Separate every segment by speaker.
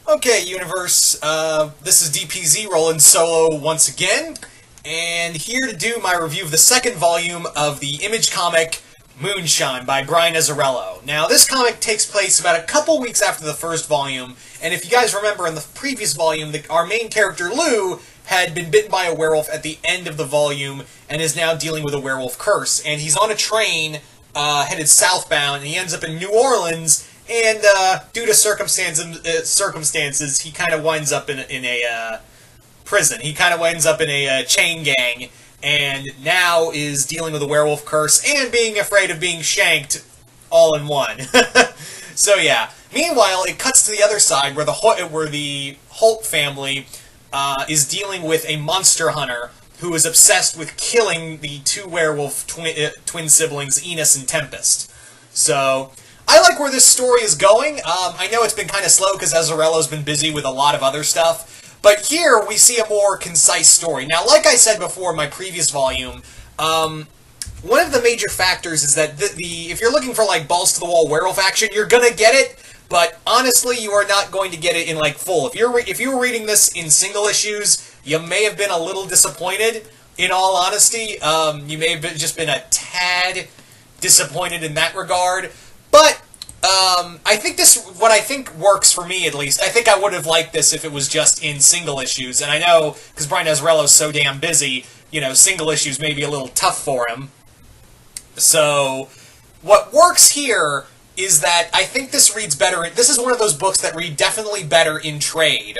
Speaker 1: Okay, Universe, this is DPZ rolling solo once again, and here to do my review of the second volume of the Image comic Moonshine by Brian Azzarello. Now, this comic takes place about a couple weeks after the first volume, and if you guys remember in the previous volume, our main character, Lou, had been bitten by a werewolf at the end of the volume, and is now dealing with a werewolf curse. And he's on a train, headed southbound, and he ends up in New Orleans, and due to circumstances, he kind of winds up in a prison. He kind of winds up in a chain gang, and now is dealing with a werewolf curse and being afraid of being shanked all in one. So yeah. Meanwhile, it cuts to the other side where the Holt family is dealing with a monster hunter who is obsessed with killing the two werewolf twin siblings, Enos and Tempest. So I like where this story is going. I know it's been kind of slow because Azzarello's been busy with a lot of other stuff, but here we see a more concise story. Now, like I said before in my previous volume, one of the major factors is that if you're looking for like balls to the wall werewolf action, you're gonna get it, but honestly, you are not going to get it in like full. If you were reading this in single issues, you may have been a little disappointed. In all honesty, you may have just been a tad disappointed in that regard. But I think what I think works for me, at least. I think I would have liked this if it was just in single issues. And I know, because Brian Azzarello's so damn busy, single issues may be a little tough for him. So, what works here is that I think this reads better. This is one of those books that read definitely better in trade.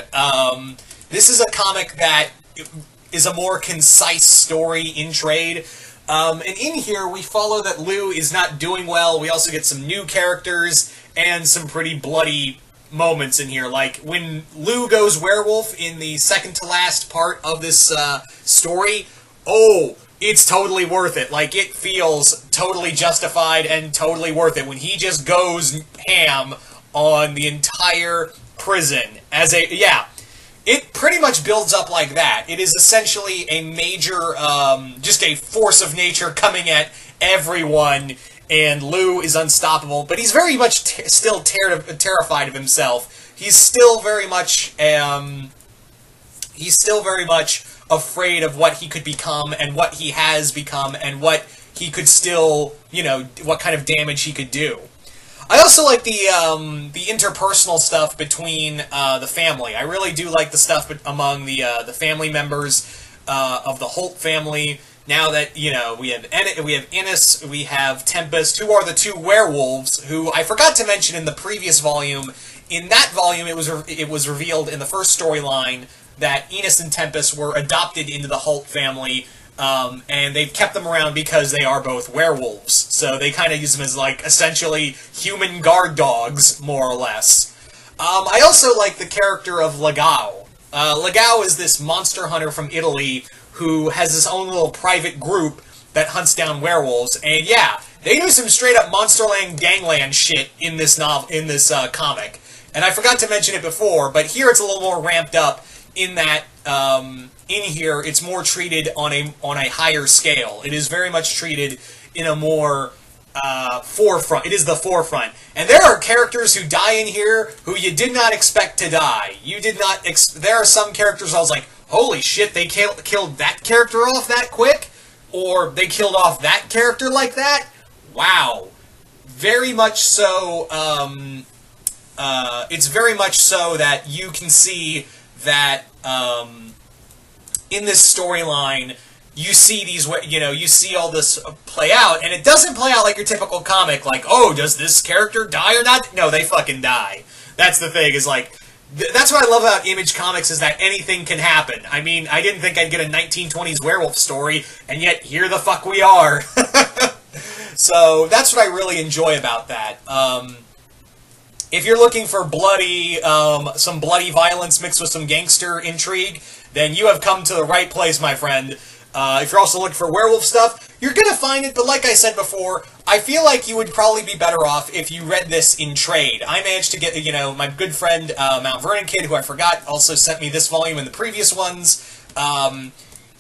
Speaker 1: This is a comic that is a more concise story in trade. And in here, we follow that Lou is not doing well. We also get some new characters and some pretty bloody moments in here. Like, when Lou goes werewolf in the second-to-last part of this story, oh, it's totally worth it. Like, it feels totally justified and totally worth it when he just goes ham on the entire prison It pretty much builds up like that. It is essentially a major, just a force of nature coming at everyone, and Lou is unstoppable. But he's very much still terrified of himself. He's still very much, afraid of what he could become and what he has become and what he could still, what kind of damage he could do. I also like the interpersonal stuff between the family. I really do like the stuff among the family members of the Holt family. Now that we have Enos, we have Tempest, who are the two werewolves. Who I forgot to mention in the previous volume. In that volume, it was revealed in the first storyline that Enos and Tempest were adopted into the Holt family. And they've kept them around because they are both werewolves. So they kind of use them as, like, essentially human guard dogs, more or less. I also like the character of Legao. Legao is this monster hunter from Italy who has his own little private group that hunts down werewolves. And yeah, they do some straight-up Monsterland gangland shit in this comic. And I forgot to mention it before, but here it's a little more ramped up in that, in here, it's more treated on a higher scale. It is very much treated in a more forefront. It is the forefront. And there are characters who die in here who you did not expect to die. You did not. There are some characters I was like, holy shit, they killed that character off that quick, or they killed off that character like that. Wow, very much so. It's very much so that you can see that. In this storyline, you see you see all this play out, and it doesn't play out like your typical comic, like, oh, does this character die or not? No, they fucking die. That's the thing, is like, that's what I love about Image Comics, is that anything can happen. I mean, I didn't think I'd get a 1920s werewolf story, and yet here the fuck we are. So, that's what I really enjoy about that. If you're looking for some bloody violence mixed with some gangster intrigue, then you have come to the right place, my friend. If you're also looking for werewolf stuff, you're going to find it, but like I said before, I feel like you would probably be better off if you read this in trade. I managed to get, my good friend, Mount Vernon Kid, who I forgot, also sent me this volume and the previous ones.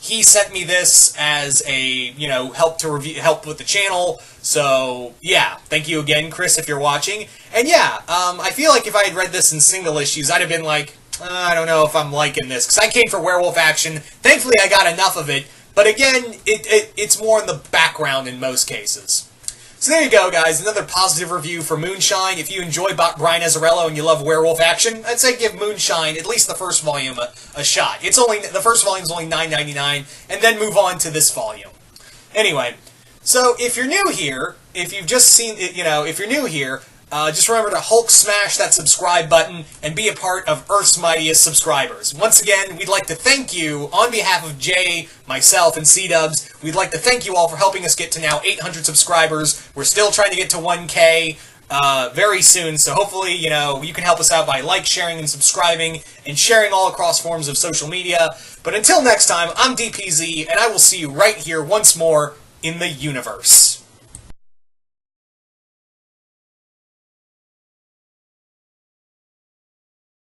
Speaker 1: He sent me this as a, help with the channel. So, yeah, thank you again, Chris, if you're watching. And yeah, I feel like if I had read this in single issues, I'd have been like, I don't know if I'm liking this, because I came for werewolf action. Thankfully, I got enough of it, but again, it's more in the background in most cases. So there you go, guys. Another positive review for Moonshine. If you enjoy Brian Azzarello and you love werewolf action, I'd say give Moonshine, at least the first volume, a shot. The first volume's only $9.99, and then move on to this volume. Anyway, so if you're new here, if you've just seen it, if you're new here, just remember to Hulk smash that subscribe button and be a part of Earth's Mightiest Subscribers. Once again, we'd like to thank you on behalf of Jay, myself, and C-Dubs. We'd like to thank you all for helping us get to now 800 subscribers. We're still trying to get to 1K very soon, so hopefully, you can help us out by sharing, and subscribing, and sharing all across forms of social media. But until next time, I'm DPZ, and I will see you right here once more in the YOUniverse.